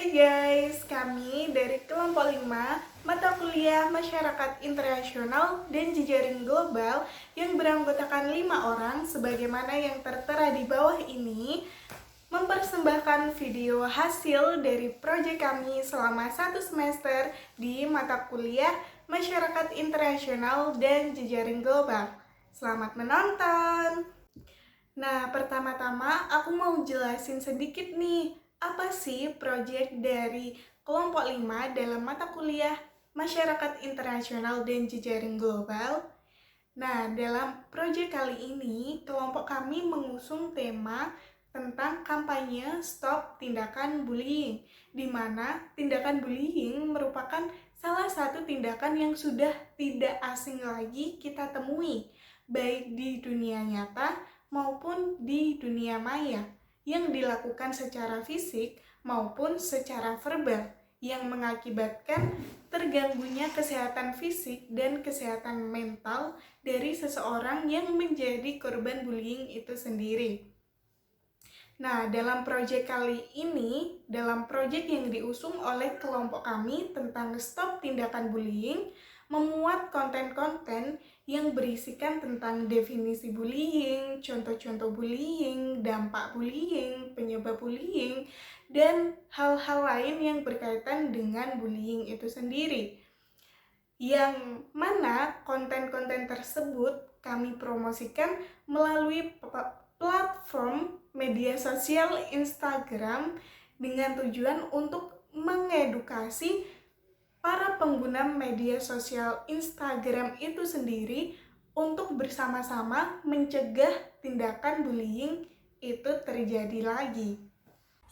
Hai guys, kami dari kelompok 5 mata kuliah Masyarakat Internasional dan Jejaring Global yang beranggotakan 5 orang sebagaimana yang tertera di bawah ini mempersembahkan video hasil dari proyek kami selama 1 semester di mata kuliah Masyarakat Internasional dan Jejaring Global. Selamat menonton! Nah, pertama-tama aku mau jelasin sedikit nih, apa sih proyek dari kelompok 5 dalam mata kuliah Masyarakat Internasional dan Jejaring Global? Nah, dalam proyek kali ini, kelompok kami mengusung tema tentang kampanye Stop Tindakan Bullying, di mana tindakan bullying merupakan salah satu tindakan yang sudah tidak asing lagi kita temui, baik di dunia nyata maupun di dunia maya, yang dilakukan secara fisik maupun secara verbal, yang mengakibatkan terganggunya kesehatan fisik dan kesehatan mental dari seseorang yang menjadi korban bullying itu sendiri. Nah, dalam proyek kali ini, dalam proyek yang diusung oleh kelompok kami tentang Stop Tindakan Bullying, memuat konten-konten yang berisikan tentang definisi bullying, contoh-contoh bullying, dampak bullying, penyebab bullying, dan hal-hal lain yang berkaitan dengan bullying itu sendiri. Yang mana konten-konten tersebut kami promosikan melalui platform media sosial Instagram dengan tujuan untuk mengedukasi para pengguna media sosial Instagram itu sendiri untuk bersama-sama mencegah tindakan bullying itu terjadi lagi.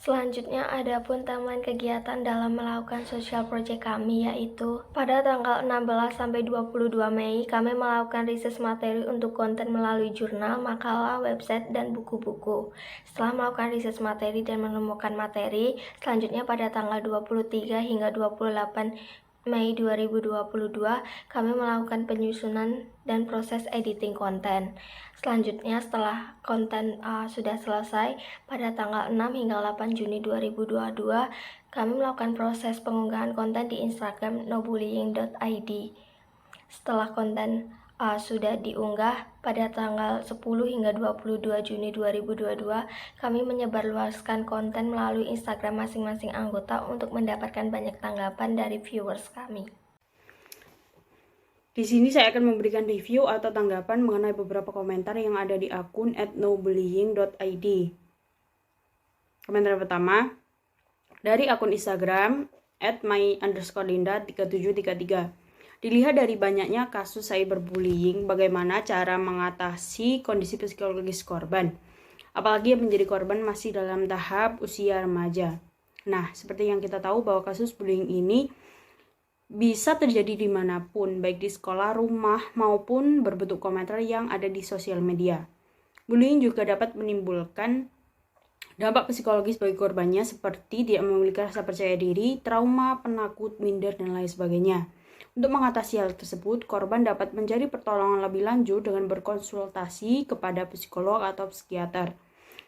Selanjutnya ada pun taman kegiatan dalam melakukan social project kami, yaitu pada tanggal 16 sampai 22 Mei kami melakukan riset materi untuk konten melalui jurnal, makalah, website, dan buku-buku. Setelah melakukan riset materi dan menemukan materi, selanjutnya pada tanggal 23 hingga 28 Mei 2022 kami melakukan penyusunan dan proses editing konten. Selanjutnya setelah konten sudah selesai, pada tanggal 6 hingga 8 Juni 2022 kami melakukan proses pengunggahan konten di Instagram nobullying.id. Setelah konten sudah diunggah pada tanggal 10 hingga 22 Juni 2022, kami menyebarluaskan konten melalui Instagram masing-masing anggota untuk mendapatkan banyak tanggapan dari viewers kami. Di sini saya akan memberikan review atau tanggapan mengenai beberapa komentar yang ada di akun @nobullying.id. Komentar pertama dari akun Instagram @my_linda3733. Dilihat dari banyaknya kasus cyberbullying, bagaimana cara mengatasi kondisi psikologis korban, apalagi yang menjadi korban masih dalam tahap usia remaja. Nah, seperti yang kita tahu bahwa kasus bullying ini bisa terjadi dimanapun, baik di sekolah, rumah, maupun berbentuk komentar yang ada di sosial media. Bullying juga dapat menimbulkan dampak psikologis bagi korbannya seperti tidak memiliki rasa percaya diri, trauma, penakut, minder, dan lain sebagainya. Untuk mengatasi hal tersebut, korban dapat mencari pertolongan lebih lanjut dengan berkonsultasi kepada psikolog atau psikiater.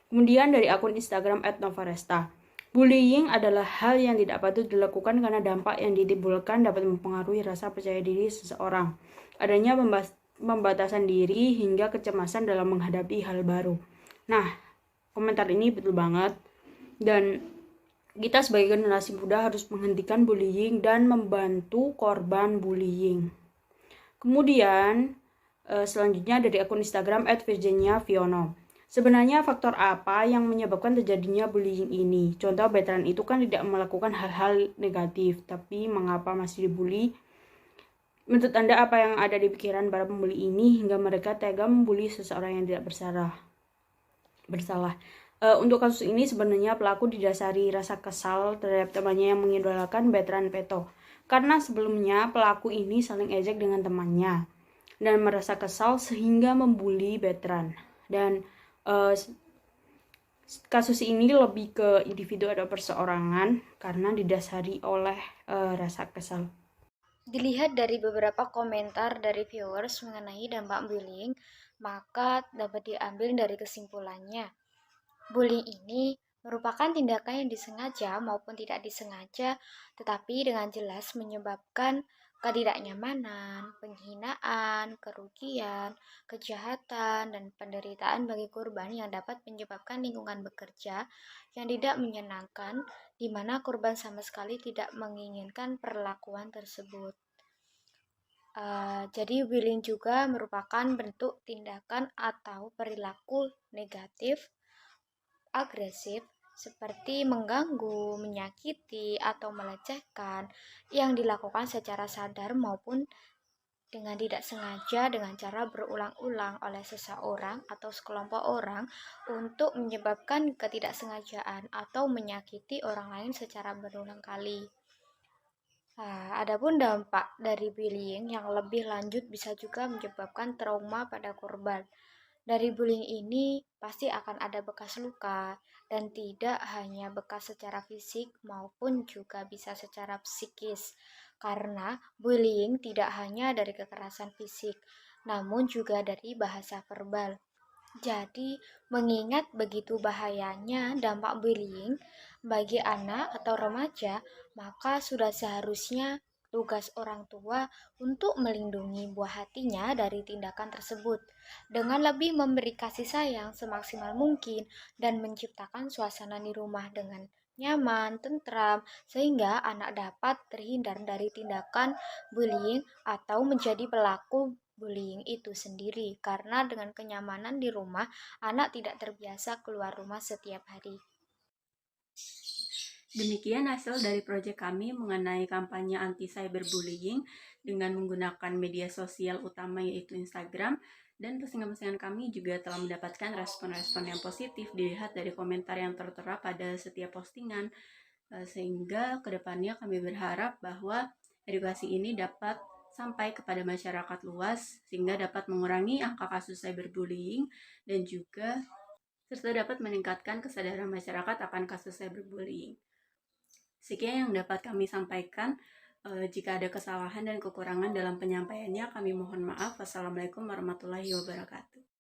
Kemudian dari akun Instagram @novaresta. Bullying adalah hal yang tidak patut dilakukan karena dampak yang ditimbulkan dapat mempengaruhi rasa percaya diri seseorang. Adanya pembatasan diri hingga kecemasan dalam menghadapi hal baru. Nah, komentar ini betul banget. Dan kita sebagai generasi muda harus menghentikan bullying dan membantu korban bullying. Kemudian selanjutnya dari akun Instagram @virginia_viono. Sebenarnya faktor apa yang menyebabkan terjadinya bullying ini? Contoh, veteran itu kan tidak melakukan hal-hal negatif, tapi mengapa masih dibully? Menurut Anda, apa yang ada di pikiran para pembuli ini hingga mereka tega membuli seseorang yang tidak bersalah? Untuk kasus ini sebenarnya pelaku didasari rasa kesal terhadap temannya yang mengidolakan veteran Peto. Karena sebelumnya pelaku ini saling ejek dengan temannya dan merasa kesal sehingga membuli veteran. Dan kasus ini lebih ke individu atau perseorangan karena didasari oleh rasa kesal. Dilihat dari beberapa komentar dari viewers mengenai dampak bullying, maka dapat diambil dari kesimpulannya. Bullying ini merupakan tindakan yang disengaja maupun tidak disengaja, tetapi dengan jelas menyebabkan ketidaknyamanan, penghinaan, kerugian, kejahatan, dan penderitaan bagi korban yang dapat menyebabkan lingkungan bekerja yang tidak menyenangkan, di mana korban sama sekali tidak menginginkan perlakuan tersebut. Jadi bullying juga merupakan bentuk tindakan atau perilaku negatif, agresif, seperti mengganggu, menyakiti, atau melecehkan yang dilakukan secara sadar maupun dengan tidak sengaja dengan cara berulang-ulang oleh seseorang atau sekelompok orang untuk menyebabkan ketidaksengajaan atau menyakiti orang lain secara berulang kali. Adapun dampak dari bullying yang lebih lanjut bisa juga menyebabkan trauma pada korban. Dari bullying ini pasti akan ada bekas luka dan tidak hanya bekas secara fisik maupun juga bisa secara psikis. Karena bullying tidak hanya dari kekerasan fisik, namun juga dari bahasa verbal. Jadi, mengingat begitu bahayanya dampak bullying bagi anak atau remaja, maka sudah seharusnya tugas orang tua untuk melindungi buah hatinya dari tindakan tersebut dengan lebih memberi kasih sayang semaksimal mungkin dan menciptakan suasana di rumah dengan nyaman, tentram, sehingga anak dapat terhindar dari tindakan bullying atau menjadi pelaku bullying itu sendiri, karena dengan kenyamanan di rumah, anak tidak terbiasa keluar rumah setiap hari. Demikian hasil dari proyek kami mengenai kampanye anti cyberbullying dengan menggunakan media sosial utama yaitu Instagram, dan postingan-postingan kami juga telah mendapatkan respon-respon yang positif dilihat dari komentar yang tertera pada setiap postingan. Sehingga kedepannya kami berharap bahwa edukasi ini dapat sampai kepada masyarakat luas sehingga dapat mengurangi angka kasus cyberbullying dan juga serta dapat meningkatkan kesadaran masyarakat akan kasus cyberbullying. Sekian yang dapat kami sampaikan. Jika ada kesalahan dan kekurangan dalam penyampaiannya, kami mohon maaf. Wassalamualaikum warahmatullahi wabarakatuh.